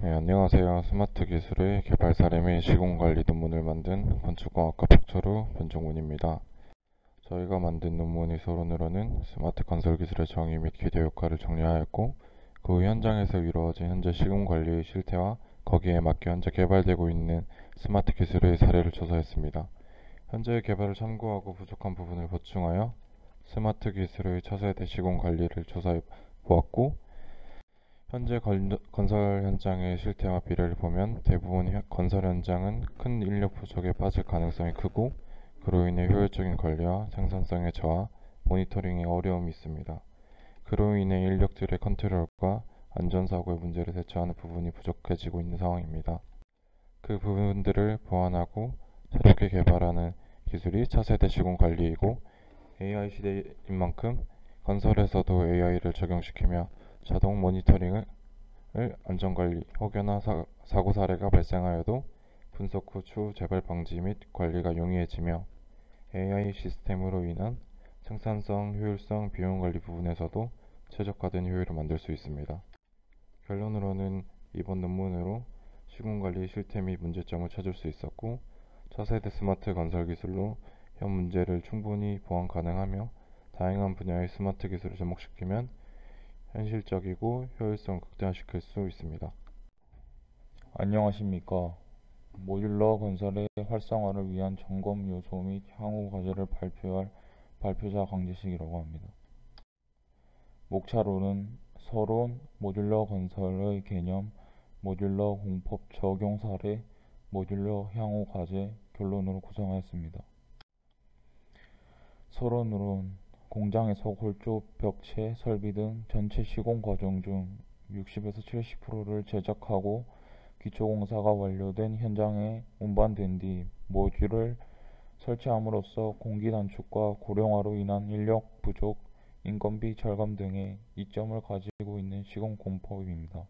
네, 안녕하세요. 스마트 기술의 개발 사례 및 시공관리 논문을 만든 건축공학과 박철우 변종문입니다. 저희가 만든 논문의 서론으로는 스마트 건설 기술의 정의 및 기대 효과를 정리하였고, 그 후 현장에서 이루어진 현재 시공관리의 실태와 거기에 맞게 현재 개발되고 있는 스마트 기술의 사례를 조사했습니다. 현재의 개발을 참고하고 부족한 부분을 보충하여 스마트 기술의 차세대 시공관리를 조사해 보았고, 현재 건설 현장의 실태와 비례를 보면 대부분 건설 현장은 큰 인력 부족에 빠질 가능성이 크고, 그로 인해 효율적인 관리와 생산성의 저하, 모니터링에 어려움이 있습니다. 그로 인해 인력들의 컨트롤과 안전사고의 문제를 대처하는 부분이 부족해지고 있는 상황입니다. 그 부분들을 보완하고 새롭게 개발하는 기술이 차세대 시공 관리이고, AI 시대인 만큼 건설에서도 AI를 적용시키며 자동 모니터링을 안전관리, 혹여나 사고 사례가 발생하여도 분석 후 추후 재발 방지 및 관리가 용이해지며, AI 시스템으로 인한 생산성, 효율성, 비용 관리 부분에서도 최적화된 효율을 만들 수 있습니다. 결론으로는 이번 논문으로 시공관리 실태 및 문제점을 찾을 수 있었고, 차세대 스마트 건설 기술로 현 문제를 충분히 보완 가능하며, 다양한 분야의 스마트 기술을 접목시키면 현실적이고 효율성을 극대화시킬 수 있습니다. 안녕하십니까. 모듈러 건설의 활성화를 위한 점검 요소 및 향후 과제를 발표할 발표자 강재식이라고 합니다. 목차로는 서론, 모듈러 건설의 개념, 모듈러 공법 적용 사례, 모듈러 향후 과제, 결론으로 구성하였습니다. 서론으로는 공장에서 골조, 벽체, 설비 등 전체 시공 과정 중 60에서 70%를 제작하고 기초공사가 완료된 현장에 운반된 뒤 모듈을 설치함으로써 공기 단축과 고령화로 인한 인력 부족, 인건비 절감 등의 이점을 가지고 있는 시공 공법입니다.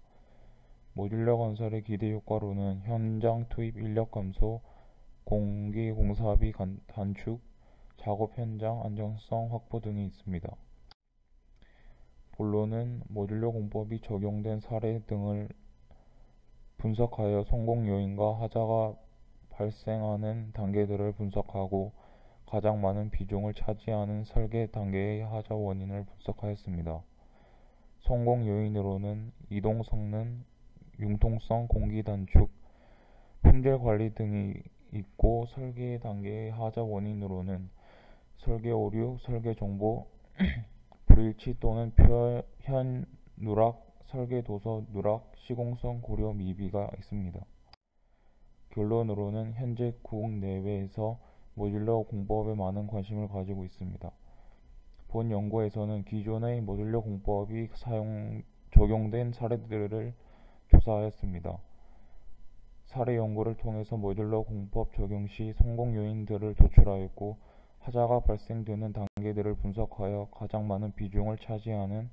모듈러 건설의 기대 효과로는 현장 투입 인력 감소, 공기 공사비 단축, 작업 현장 안정성 확보 등이 있습니다. 본론은 모듈러 공법이 적용된 사례 등을 분석하여 성공 요인과 하자가 발생하는 단계들을 분석하고 가장 많은 비중을 차지하는 설계 단계의 하자 원인을 분석하였습니다. 성공 요인으로는 이동 성능, 융통성, 공기 단축, 품질 관리 등이 있고, 설계 단계의 하자 원인으로는 설계 오류, 설계 정보 불일치 또는 표현 누락, 설계 도서 누락, 시공성 고려 미비가 있습니다. 결론으로는 현재 국내외에서 모듈러 공법에 많은 관심을 가지고 있습니다. 본 연구에서는 기존의 모듈러 공법이 적용된 사례들을 조사하였습니다. 사례 연구를 통해서 모듈러 공법 적용 시 성공 요인들을 도출하였고, 하자가 발생되는 단계들을 분석하여 가장 많은 비중을 차지하는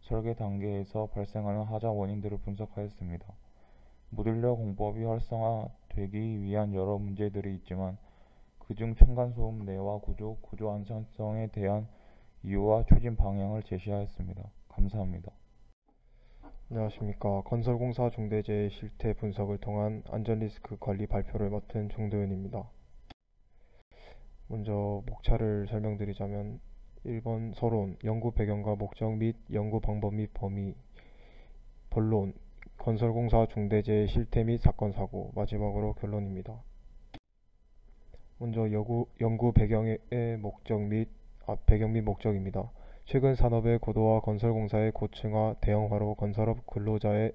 설계 단계에서 발생하는 하자 원인들을 분석하였습니다. 모듈러 공법이 활성화되기 위한 여러 문제들이 있지만, 그중 층간소음 내화 구조, 구조 안전성에 대한 이유와 추진 방향을 제시하였습니다. 감사합니다. 안녕하십니까. 건설공사 중대재해 실태 분석을 통한 안전리스크 관리 발표를 맡은 정도현입니다. 먼저 목차를 설명드리자면, 1번 서론, 연구 배경과 목적 및 연구 방법 및 범위. 본론, 건설공사 중대재해 실태 및 사건 사고. 마지막으로 결론입니다. 먼저 연구 배경의 배경 및 목적입니다. 최근 산업의 고도화, 건설공사의 고층화, 대형화로 건설업 근로자의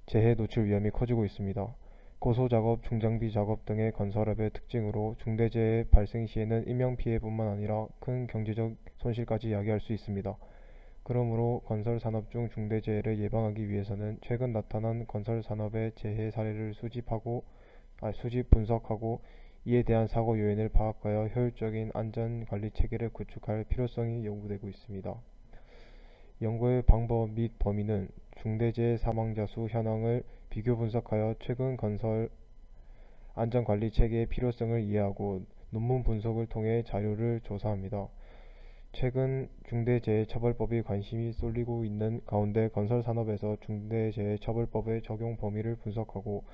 재해 노출 위험이 커지고 있습니다. 고소작업, 중장비 작업 등의 건설업의 특징으로 중대재해 발생 시에는 인명피해뿐만 아니라 큰 경제적 손실까지 야기할 수 있습니다. 그러므로 건설산업 중 중대재해를 예방하기 위해서는 최근 나타난 건설산업의 재해 사례를 수집 분석하고 이에 대한 사고 요인을 파악하여 효율적인 안전관리 체계를 구축할 필요성이 요구되고 있습니다. 연구의 방법 및 범위는 중대재해 사망자 수 현황을 비교 분석하여 최근 건설 안전관리 체계의 필요성을 이해하고 논문 분석을 통해 자료를 조사합니다. 최근 중대재해처벌법이 관심이 쏠리고 있는 가운데 건설산업에서 중대재해처벌법의 적용 범위를 분석하고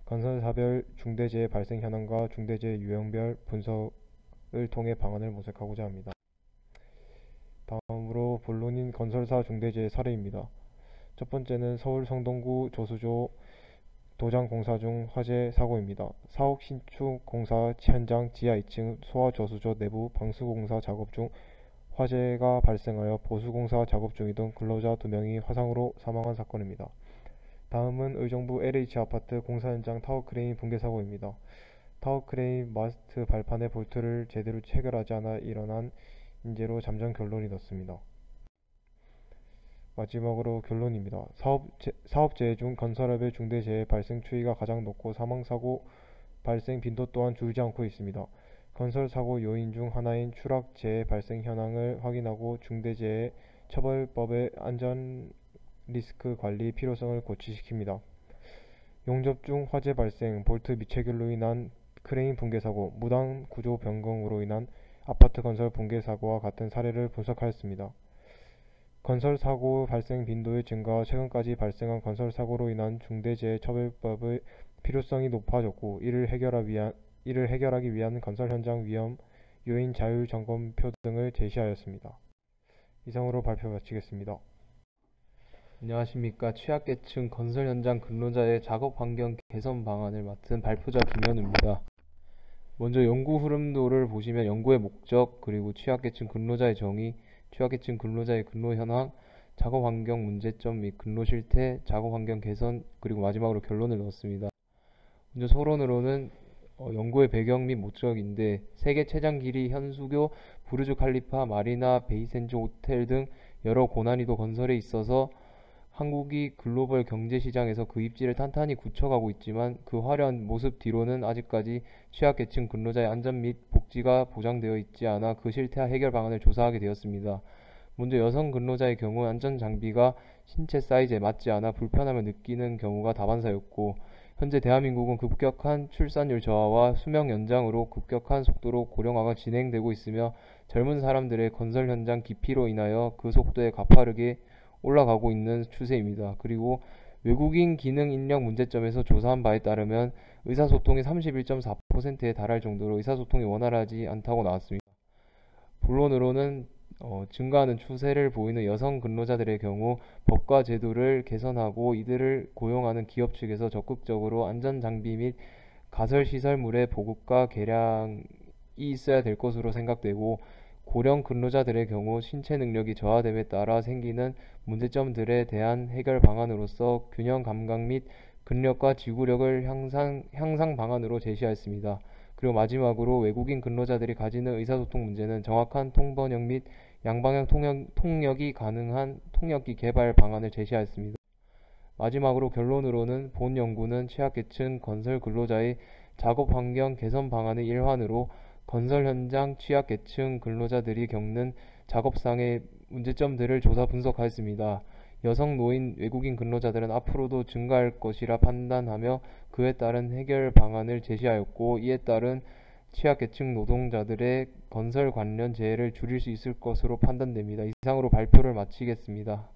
건설사별 중대재해 발생 현황과 중대재해 유형별 분석을 통해 방안을 모색하고자 합니다. 다음으로 본론인 건설사 중대재해 사례입니다. 첫 번째는 서울 성동구 조수조 도장공사 중 화재 사고입니다. 사옥 신축 공사 현장 지하 2층 소화조수조 내부 방수공사 작업 중 화재가 발생하여 보수공사 작업 중이던 근로자 2명이 화상으로 사망한 사건입니다. 다음은 의정부 LH아파트 공사 현장 타워크레인 붕괴 사고입니다. 타워크레인 마스트 발판의 볼트를 제대로 체결하지 않아 일어난 인재로 잠정 결론이 났습니다. 마지막으로 결론입니다. 사업재해 중 건설업의 중대재해 발생 추이가 가장 높고 사망사고 발생 빈도 또한 줄지 않고 있습니다. 건설사고 요인 중 하나인 추락재해 발생 현황을 확인하고 중대재해 처벌법의 안전 리스크 관리 필요성을 고취시킵니다. 용접 중 화재 발생, 볼트 미체결로 인한 크레인 붕괴 사고, 무단 구조 변경으로 인한 아파트 건설 붕괴 사고와 같은 사례를 분석하였습니다. 건설 사고 발생 빈도의 증가와 최근까지 발생한 건설 사고로 인한 중대재해처벌법의 필요성이 높아졌고 이를 해결하기 위한 건설 현장 위험 요인 자율 점검표 등을 제시하였습니다. 이상으로 발표 마치겠습니다. 안녕하십니까. 취약계층 건설 현장 근로자의 작업 환경 개선 방안을 맡은 발표자 김현우입니다. 먼저 연구 흐름도를 보시면 연구의 목적, 그리고 취약계층 근로자의 정의, 취약계층 근로자의 근로 현황, 작업 환경 문제점 및 근로 실태, 작업 환경 개선, 그리고 마지막으로 결론을 넣었습니다. 먼저 서론으로는 연구의 배경 및 목적인데 세계 최장 길이 현수교, 부르즈 칼리파, 마리나 베이센즈 호텔 등 여러 고난이도 건설에 있어서 한국이 글로벌 경제 시장에서 그 입지를 탄탄히 굳혀가고 있지만 그 화려한 모습 뒤로는 아직까지 취약계층 근로자의 안전 및 복지가 보장되어 있지 않아 그 실태와 해결 방안을 조사하게 되었습니다. 먼저 여성 근로자의 경우 안전장비가 신체 사이즈에 맞지 않아 불편함을 느끼는 경우가 다반사였고 현재 대한민국은 급격한 출산율 저하와 수명 연장으로 급격한 속도로 고령화가 진행되고 있으며 젊은 사람들의 건설 현장 기피로 인하여 그 속도에 가파르게 올라가고 있는 추세입니다. 그리고 외국인 기능 인력 문제점에서 조사한 바에 따르면 의사소통이 31.4%에 달할 정도로 의사소통이 원활하지 않다고 나왔습니다. 본론으로는 증가하는 추세를 보이는 여성 근로자들의 경우 법과 제도를 개선하고 이들을 고용하는 기업 측에서 적극적으로 안전장비 및 가설시설물의 보급과 개량이 있어야 될 것으로 생각되고 고령 근로자들의 경우 신체 능력이 저하됨에 따라 생기는 문제점들에 대한 해결 방안으로서 균형 감각 및 근력과 지구력을 향상 방안으로 제시하였습니다. 그리고 마지막으로 외국인 근로자들이 가지는 의사소통 문제는 정확한 통번역 및 양방향 통역이 가능한 통역기 개발 방안을 제시하였습니다. 마지막으로 결론으로는 본 연구는 취약계층 건설 근로자의 작업 환경 개선 방안의 일환으로 건설 현장 취약계층 근로자들이 겪는 작업상의 문제점들을 조사 분석하였습니다. 여성, 노인, 외국인 근로자들은 앞으로도 증가할 것이라 판단하며 그에 따른 해결 방안을 제시하였고 이에 따른 취약계층 노동자들의 건설 관련 재해를 줄일 수 있을 것으로 판단됩니다. 이상으로 발표를 마치겠습니다.